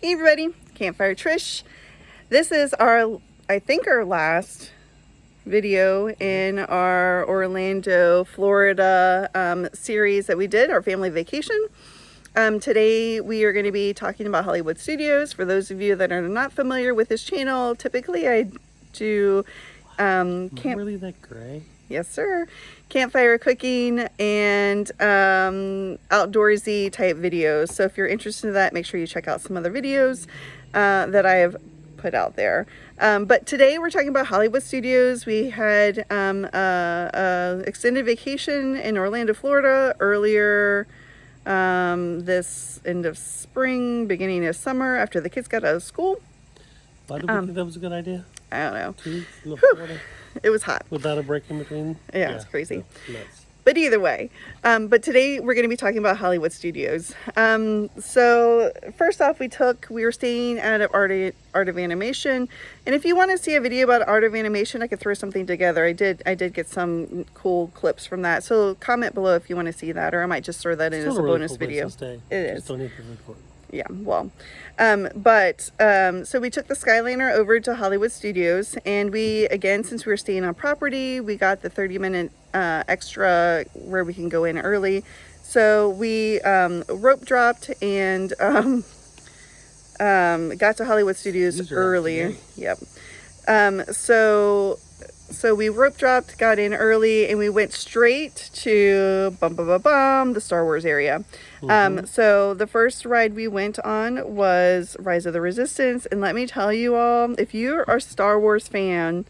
Hey everybody, Campfire Trish. This is I think our last video in our Orlando, Florida series that we did, our family vacation. Today we are going to be talking about Hollywood Studios. For those of you that are not familiar with this channel, typically I do really that gray? Yes, sir. Campfire cooking and outdoorsy type videos. So if you're interested in that, make sure you check out some other videos that I have put out there. But today we're talking about Hollywood Studios. We had a extended vacation in Orlando, Florida earlier this end of spring, beginning of summer, after the kids got out of school. Why did we think that was a good idea? I don't know. It was hot. Without a break in between? Yeah, it's crazy. Nuts. But either way, but today we're going to be talking about Hollywood Studios. So first off, we were staying at Art of Animation. And if you want to see a video about Art of Animation, I could throw something together. I did get some cool clips from that. So comment below if you want to see that, or I might just throw that in as a bonus video. It is. Don't need to record. Yeah, well, so we took the Skyliner over to Hollywood Studios, and we, again, since we were staying on property, we got the 30-minute extra where we can go in early. So we rope dropped and got to Hollywood Studios early. Yep. So we rope dropped, got in early, and we went straight to the Star Wars area. So the first ride we went on was Rise of the Resistance, and let me tell you all, if you're a Star Wars fan,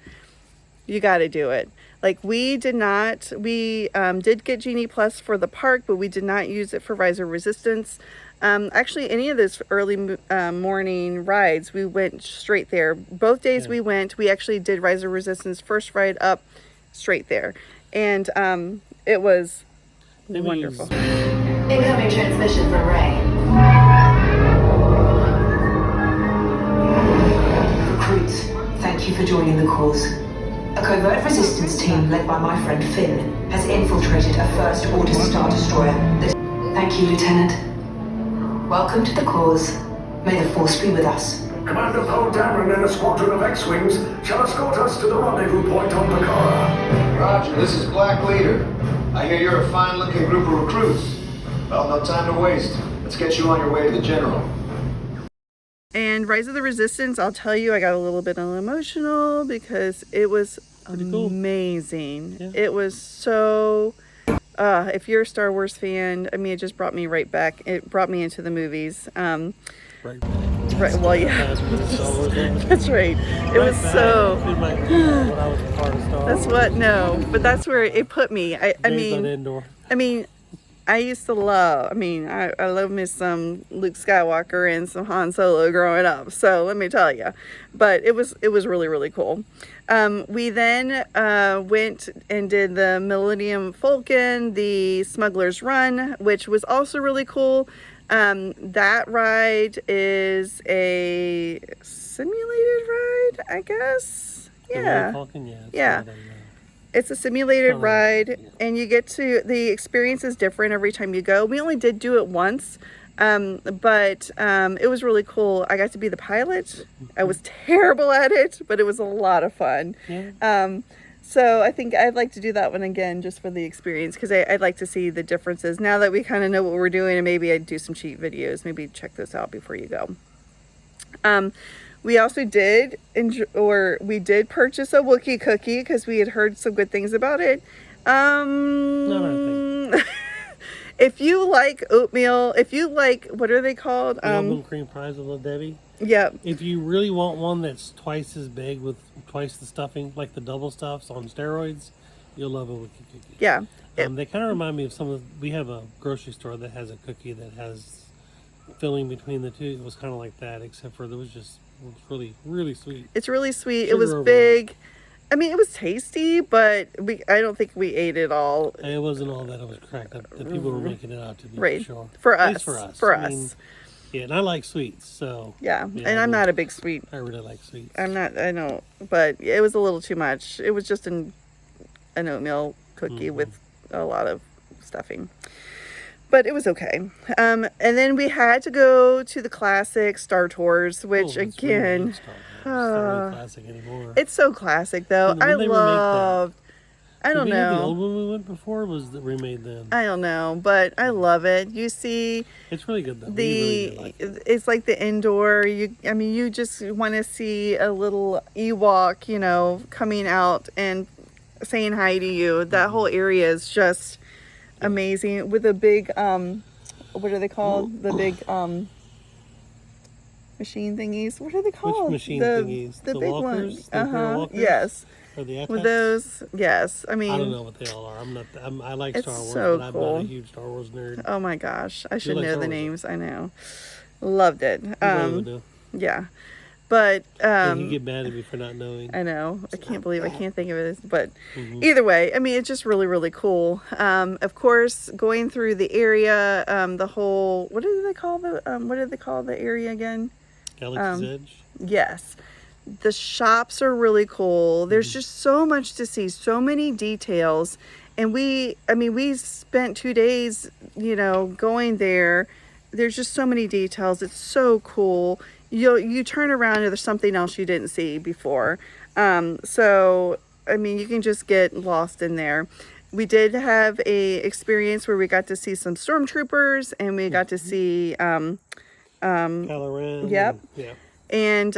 you got to do it. Like, we did get Genie Plus for the park, but we did not use it for Rise of Resistance. Actually, any of those early morning rides, we went straight there. Both days we actually did Rise of Resistance first ride up straight there. And it was wonderful. Incoming transmission from Ray. Recruits, thank you for joining the cause. A covert resistance team led by my friend Finn has infiltrated a First Order Star Destroyer. Thank you, Lieutenant. Welcome to the cause. May the Force be with us. Commander Poe Dameron and a squadron of X-Wings shall escort us to the rendezvous point on Picara. Roger, this is Black Leader. I hear you're a fine-looking group of recruits. Well, no time to waste. Let's get you on your way to the General. And Rise of the Resistance, I'll tell you, I got a little bit emotional because it was amazing. Cool. Yeah. It was so... if you're a Star Wars fan, I mean, it just brought me right back. It brought me into the movies. Right back. Right, well, yeah. That's right. It was so... That's what, no. But that's where it put me. I used to love, I love me some Luke Skywalker and some Han Solo growing up. So let me tell you, but it was really, really cool. We then went and did the Millennium Falcon, the Smuggler's Run, which was also really cool. That ride is a simulated ride, I guess. Yeah. Falcon, yeah. It's a simulated ride, and you get to, the experience is different every time you go. We only did do it once, but it was really cool. I got to be the pilot. I was terrible at it, but it was a lot of fun. Yeah. So I think I'd like to do that one again just for the experience, because I'd like to see the differences now that we kind of know what we're doing, and maybe I'd do some cheat videos. Maybe check this out before you go. We also did purchase a Wookiee cookie because we had heard some good things about it. If you like oatmeal, if you like, what are they called? Oatmeal cream pies with Little Debbie. Yeah. If you really want one that's twice as big with twice the stuffing, like the double stuffs on steroids, you'll love a Wookiee cookie. Yeah. They kind of remind me of we have a grocery store that has a cookie that has filling between the two. It was kind of like that, except for it was really, really sweet. It's really sweet. It was big. I mean, it was tasty, but I don't think we ate it all. It wasn't all that it was cracked. The people were making it out to be, right. For sure. For us. I mean, yeah, and I like sweets, so. Yeah, and I'm not a big sweet. I really like sweets. I know, but it was a little too much. It was just an oatmeal cookie with a lot of stuffing. but it was okay. And then we had to go to the classic Star Tours, which Oh, it's again, remade Star Wars. It's not really classic anymore. it's so classic though. When I they remake that? love. I don't Did we have the know. old one we went before? Or was it remade then? I don't know, but I love it. You see It's really good though. We the really did like it. it's like the indoor. I mean, you just want to see a little Ewok, you know, coming out and saying hi to you. That whole area is just amazing with a big what are they called? The big machine thingies. What are they called? Which machine the, thingies? The The big walkers? ones. The Imperial walkers? Yes. Or the With Attax? those, yes. I mean, I don't know what they all are. I like It's Star Wars, so but I'm cool. not a huge Star Wars nerd. oh my gosh, I should like know Star the Wars, names. I know. Loved it. You really would do. Yeah. But You get mad at me for not knowing. I know. I can't believe I can't think of it. But either way, I mean, it's just really, really cool. Of course, going through the area, the whole, what did they call the area again? Galaxy's Edge. Yes. The shops are really cool. There's just so much to see, so many details. And we spent 2 days, you know, going there. There's just so many details. It's so cool. You turn around and there's something else you didn't see before. So, I mean, you can just get lost in there. We did have a experience where we got to see some stormtroopers and we got to see, Kylo Ren. yep. Yeah. And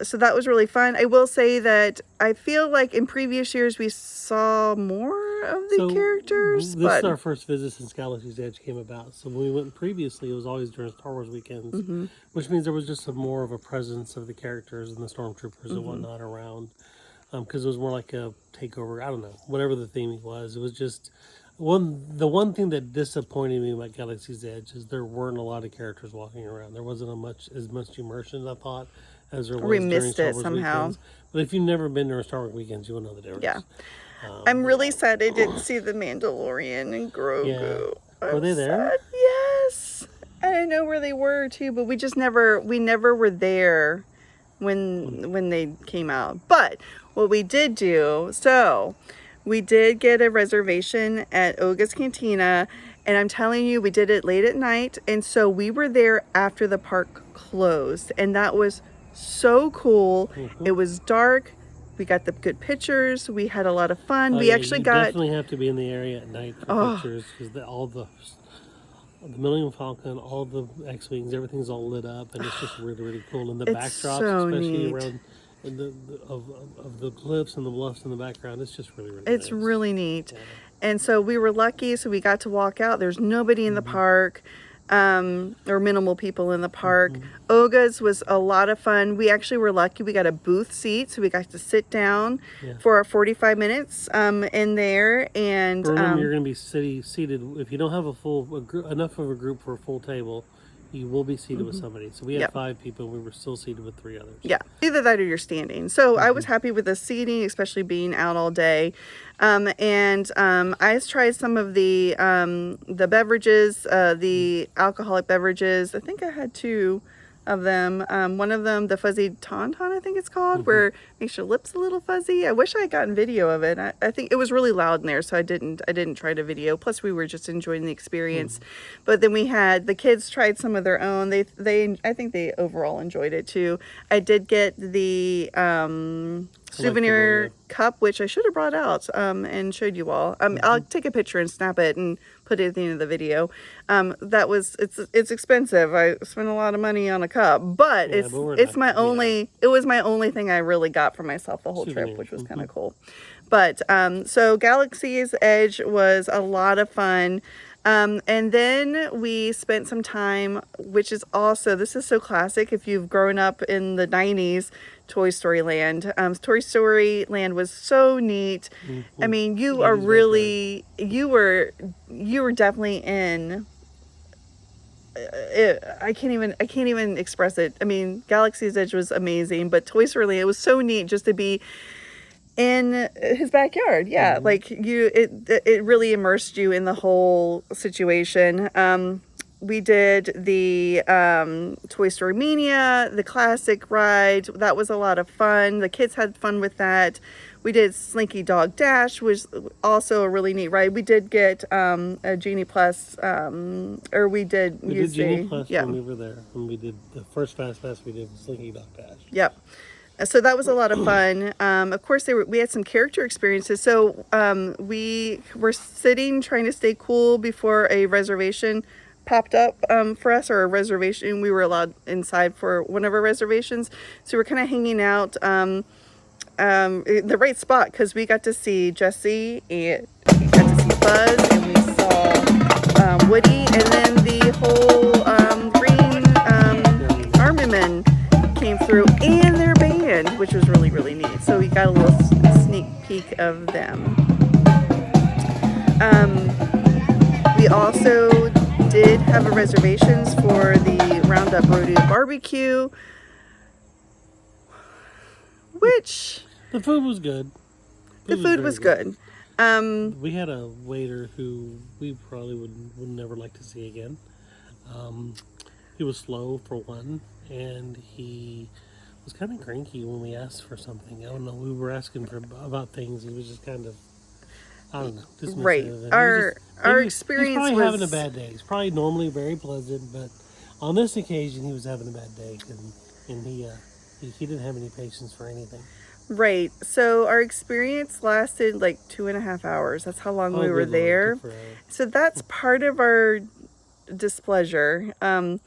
so that was really fun. I will say that I feel like in previous years we saw more of the characters. This but is our first visit since Galaxy's Edge came about. So when we went previously, it was always during Star Wars weekends, which means there was just more of a presence of the characters and the stormtroopers and whatnot around. Because it was more like a takeover. I don't know, whatever the theme was. It was just the one thing that disappointed me about Galaxy's Edge is there weren't a lot of characters walking around. There wasn't as much immersion, I thought, as there was we during missed Star it Wars somehow. weekends. But if you've never been during Star Wars weekends, you will know the difference. Yeah. I'm really sad I didn't see the Mandalorian and Grogu. Yeah. Were they there? Sad. Yes. And I know where they were too, but we never were there when they came out. But what we did do, so we did get a reservation at Oga's Cantina, and I'm telling you, we did it late at night, and so we were there after the park closed, and that was so cool. It was dark. We got the good pictures. We had a lot of fun. We actually got. Definitely have to be in the area at night for pictures because all the Millennium Falcon, all the X-wings, everything's all lit up, and it's just really, really cool. And the It's backdrops, so especially neat. around of the cliffs and the bluffs in the background, it's just really, really. It's nice. really neat. And so we were lucky, so we got to walk out. There's nobody in the park, or minimal people in the park. Oga's was a lot of fun. We actually were lucky. We got a booth seat, so we got to sit down for our 45 minutes in there. And remember, you're going to be seated. If you don't have enough of a group for a full table, you will be seated with somebody. So we had 5 people. We were still seated with 3 others. Yeah, either that or you're standing. So I was happy with the seating, especially being out all day. I tried some of the beverages, the alcoholic beverages. I think I had 2 of them. One of them, the fuzzy tauntaun, I think it's called, where it makes your lips a little fuzzy. I wish I had gotten video of it. I think it was really loud in there, so I didn't try to video. Plus, we were just enjoying the experience. But then we had the kids tried some of their own. I think they overall enjoyed it too. I did get the souvenir cup, which I should have brought out and showed you all. I'll take a picture and snap it and put it at the end of the video. It's expensive. I spent a lot of money on a cup, but it was my only thing I really got for myself the whole trip, which was kind of cool. But so Galaxy's Edge was a lot of fun. And then we spent some time, which is also, this is so classic if you've grown up in the 90s, Toy Story Land. Toy Story Land was so neat. I mean, you were definitely in, I can't even express it. I mean, Galaxy's Edge was amazing, but Toy Story Land, it was so neat just to be in his backyard. Like it really immersed you in the whole situation. We did the Toy Story Mania, the classic ride. That was a lot of fun. The kids had fun with that. We did Slinky Dog Dash, which was also a really neat ride. We did get a Genie Plus, or we did use Genie Plus when we were there. When we did the first Fast Pass, we did Slinky Dog Dash. Yep. So that was a lot of fun. Of course, we had some character experiences. So we were sitting trying to stay cool before a reservation popped up for us, or a reservation. We were allowed inside for one of our reservations. So we're kind of hanging out in the right spot, because we got to see Jessie, and we got to see Buzz, and we saw Woody, and then the whole green armament came through, and their band, which was really, really neat. So we got a little sneak peek of them. We also did have reservations for the Roundup Rodeo barbecue, which the food was good. The food was good. We had a waiter who we probably would never like to see again. He was slow for one, and he was kind of cranky when we asked for something. I don't know. We were asking about things. He was just kind of, I don't know, dismissive. Right. Our experience he's probably was having a bad day. He's probably normally very pleasant, but on this occasion he was having a bad day, and he didn't have any patience for anything. Right. So our experience lasted like 2.5 hours. That's how long we were there. So that's part of our displeasure. And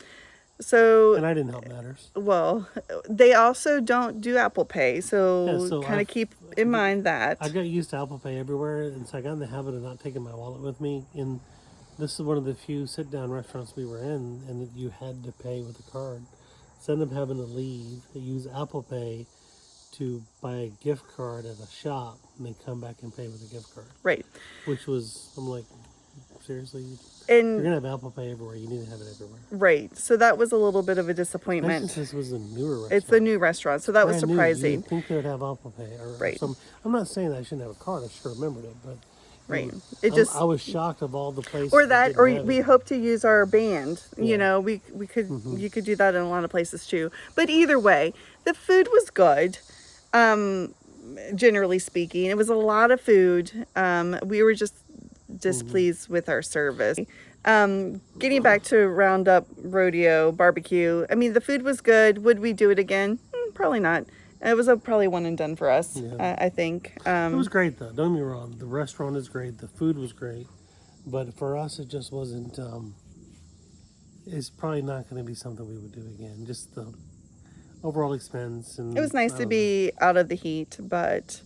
I didn't help matters. Well, they also don't do Apple Pay, so kind of keep in mind that. I got used to Apple Pay everywhere, and so I got in the habit of not taking my wallet with me. And this is one of the few sit-down restaurants we were in, and you had to pay with a card. So I ended up having to leave, use Apple Pay to buy a gift card at a shop, and then come back and pay with a gift card. Right. Which was, I'm like, seriously? And you're going to have Apple Pay everywhere. You need to have it everywhere. Right. So that was a little bit of a disappointment. Since this was a newer restaurant. It's the new restaurant, so that was surprising. You'd think they would have Apple Pay. Or some, I'm not saying that I shouldn't have a card. I should have remembered it, but... Right. I was shocked of all the places. Or we hope to use our band. Yeah. You know, we could you could do that in a lot of places too. But either way, the food was good. Generally speaking, it was a lot of food. We were just displeased with our service. Getting back to Roundup Rodeo barbecue, I mean, the food was good. Would we do it again? Probably not. It was probably one and done for us, I think. It was great, though. Don't get me wrong. The restaurant is great. The food was great. But for us, it just wasn't... it's probably not going to be something we would do again. Just the overall expense. And it was nice to be out of the heat, but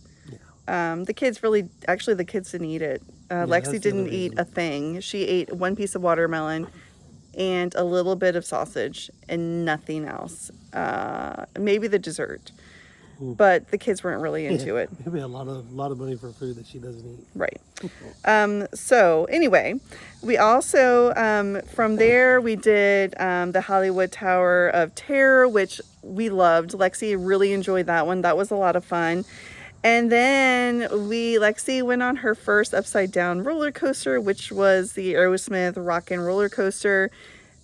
the kids the kids didn't eat it. Lexi didn't eat a thing. She ate one piece of watermelon and a little bit of sausage and nothing else. Maybe the dessert. But the kids weren't really into it. Maybe a lot of money for food that she doesn't eat. Right. So anyway, we also from there we did the Hollywood Tower of Terror, which we loved. Lexi really enjoyed that one. That was a lot of fun. And then Lexi went on her first upside down roller coaster, which was the Aerosmith Rock and Roller Coaster,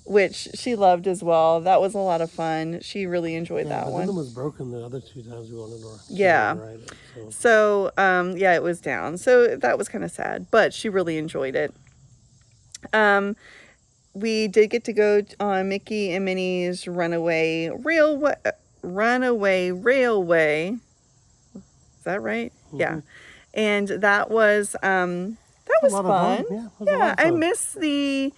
which she loved as well. That was a lot of fun. She really enjoyed that one. One was broken the other 2 times we wanted to ride it. So it was down. So that was kind of sad, but she really enjoyed it. We did get to go on Mickey and Minnie's Runaway Railway. Is that right? Mm-hmm. Yeah. And that was fun. Yeah, I miss the...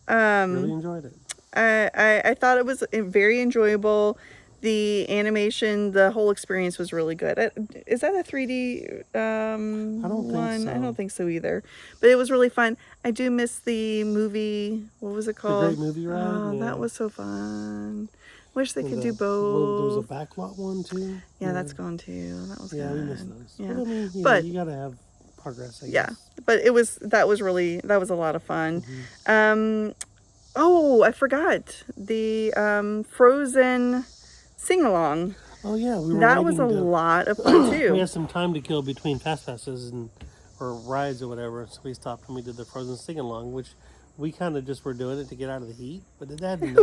really enjoyed it. I thought it was very enjoyable. The animation, the whole experience was really good. Is that a 3D I don't think so. I don't think so either. But it was really fun. I do miss the movie. What was it called? The Great Movie Ride. Oh, that was so fun. Wish they could do both. There was a backlot one too. Yeah, that's gone too. That was good. Yeah, we missed those. Yeah. But I mean, you gotta have progress, I guess. Yeah, but that was a lot of fun. Mm-hmm. Oh, I forgot the Frozen sing-along. Oh yeah, that was a lot of fun too. We had some time to kill between fast passes or rides or whatever, so we stopped and we did the Frozen sing-along, which we kind of just were doing it to get out of the heat, but it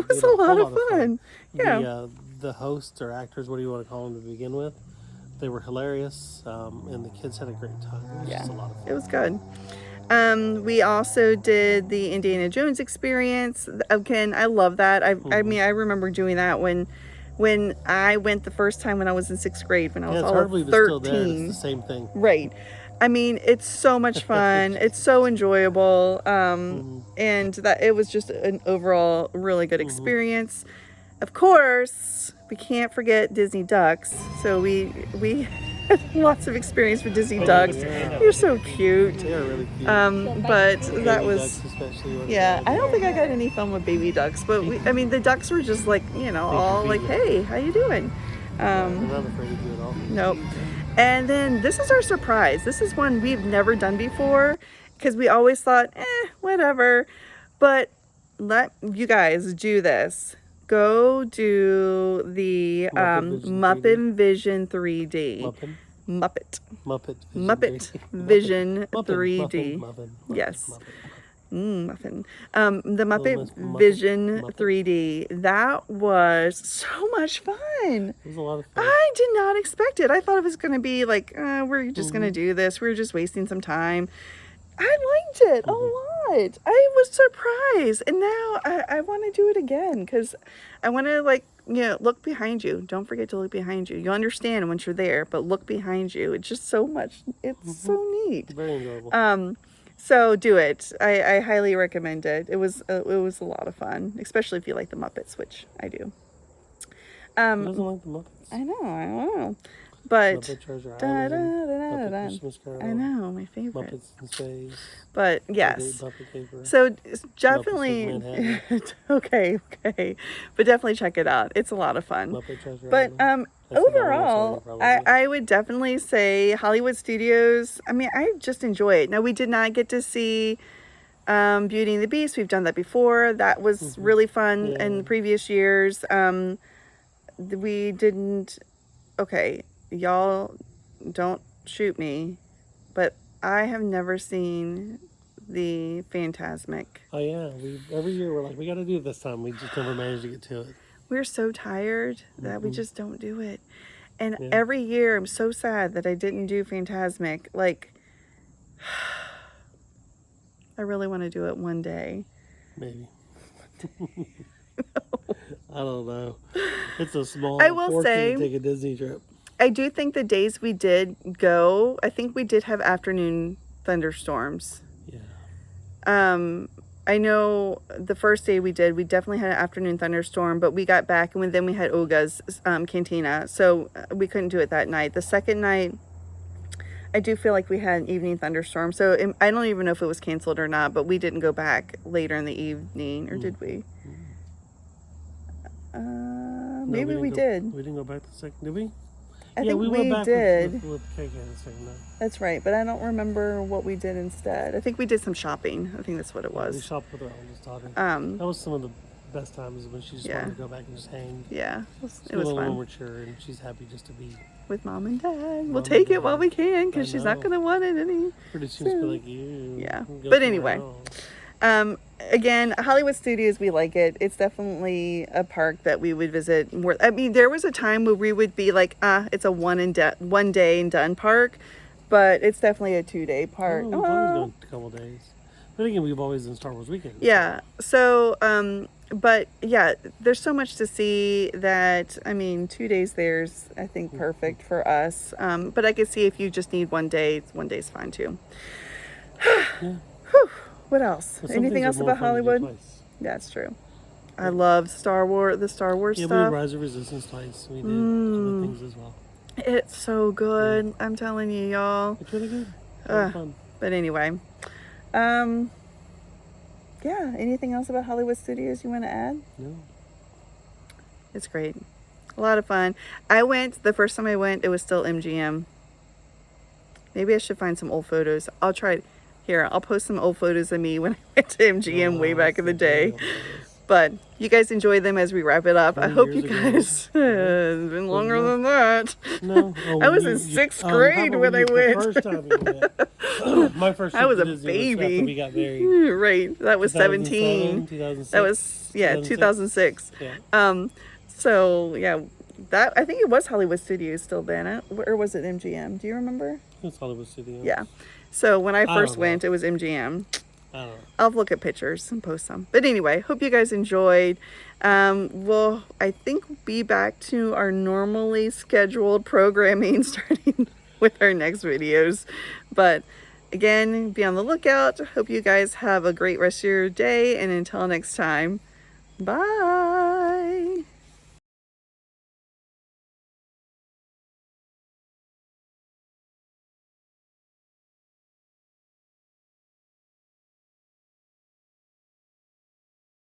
was a lot of fun. Yeah. The hosts or actors, what do you want to call them to begin with, They were hilarious, and the kids had a great time. It was just a lot of fun. It was good. We also did the Indiana Jones experience. Again, I love that. I mean, I remember doing that when I went the first time when I was in 6th grade, when I was all of 13. Still there. It's the same thing. Right. I mean, it's so much fun. It's so enjoyable. And that it was just an overall really good experience. Of course, we can't forget Disney Ducks. So we had lots of experience with Disney Ducks. You're so cute. They are really cute. But that was, yeah. I don't think I got any fun with baby ducks, but I mean, the ducks were just like, all like, hey, how you doing? I'm not afraid of you at all. Nope. And then this is our surprise. This is one we've never done before because we always thought, whatever. But let you guys do this. Go do the Muppet Vision 3D. Muppet Vision 3D. Yes. Muffin. The Muppet Vision 3D. That was so much fun. It was a lot of fun. I did not expect it. I thought it was going to be like, we're just going to do this. We're just wasting some time. I liked it a lot. I was surprised. And now I want to do it again because I want to look behind you. Don't forget to look behind you. You'll understand once you're there, but look behind you. It's just so much. It's so neat. Very enjoyable. So do it. I highly recommend it. It was a lot of fun, especially if you like the Muppets, which I do. Who doesn't like the Muppets? I know. But Muppet Treasure Island, Muppet Christmas Carol, I know, my favorite. Muppets in Space. But yes. Muppet Caper, so definitely okay. But definitely check it out. It's a lot of fun. Muppet Treasure But Island. overall, I would definitely say Hollywood Studios. I mean, I just enjoy it. Now, we did not get to see Beauty and the Beast. We've done that before. That was really fun in previous years. We didn't. Okay, y'all don't shoot me, but I have never seen the Fantasmic. Oh yeah, every year we're like, we got to do it this time. We just never managed to get to it. We're so tired that we just don't do it. And every year I'm so sad that I didn't do Fantasmic. Like, I really want to do it one day. Maybe. I don't know. It's a small I will fortune say, to take a Disney trip. I do think the days we did go, I think we did have afternoon thunderstorms. Yeah. I know the first day we definitely had an afternoon thunderstorm, but we got back and then we had Olga's cantina, so we couldn't do it that night. The second night, I do feel like we had an evening thunderstorm, so I don't even know if it was canceled or not, but we didn't go back later in the evening, or did we? Maybe we did. We didn't go back the second, did we? I think we went back did. with KK the second night. That's right, but I don't remember what we did instead. I think we did some shopping. I think that's what it was. We shopped with our oldest daughter. That was some of the best times when she just wanted to go back and just hang. Yeah, it was a little fun. more mature, and she's happy just to be with Mom and Dad. We'll take it while we can because she's not going to want it any. Pretty soon she'll be like, you. Yeah, but anyway. Again, Hollywood Studios, we like it. It's definitely a park that we would visit more. I mean, there was a time where we would be like, it's a one day and done park, but it's definitely a 2-day park. We've always gone a couple days. But again, we've always done Star Wars weekends. Yeah. So, but yeah, there's so much to see that, I mean, 2 days there's, I think, perfect for us. But I could see if you just need 1 day, 1 day's fine too. Yeah. Whew. What else? Anything else about Hollywood? That's true. I love the Star Wars stuff. We did Rise of Resistance twice. We did other things as well. It's so good. I'm telling you, y'all. It's really good. Fun. But anyway, yeah. Anything else about Hollywood Studios you want to add? No. It's great. A lot of fun. The first time I went, it was still MGM. Maybe I should find some old photos. I'll try. Here, I'll post some old photos of me when I went to MGM way back in the day. But you guys enjoy them as we wrap it up. I hope you guys. It's been longer than that. No. I was in 6th grade when I went. First time we went. My first trip I was a to Disney was baby. after we got married. Right. That was 17. 2006. That was 2006. Yeah. So yeah, That, I think it was Hollywood Studios still then, or was it MGM? Do you remember? It's Hollywood Studios. Yeah. So when I first don't know. went, it was MGM. I don't know. I'll look at pictures and post some. But anyway, hope you guys enjoyed. We'll, I think, be back to our normally scheduled programming starting with our next videos. But again, be on the lookout. Hope you guys have a great rest of your day. And until next time, bye.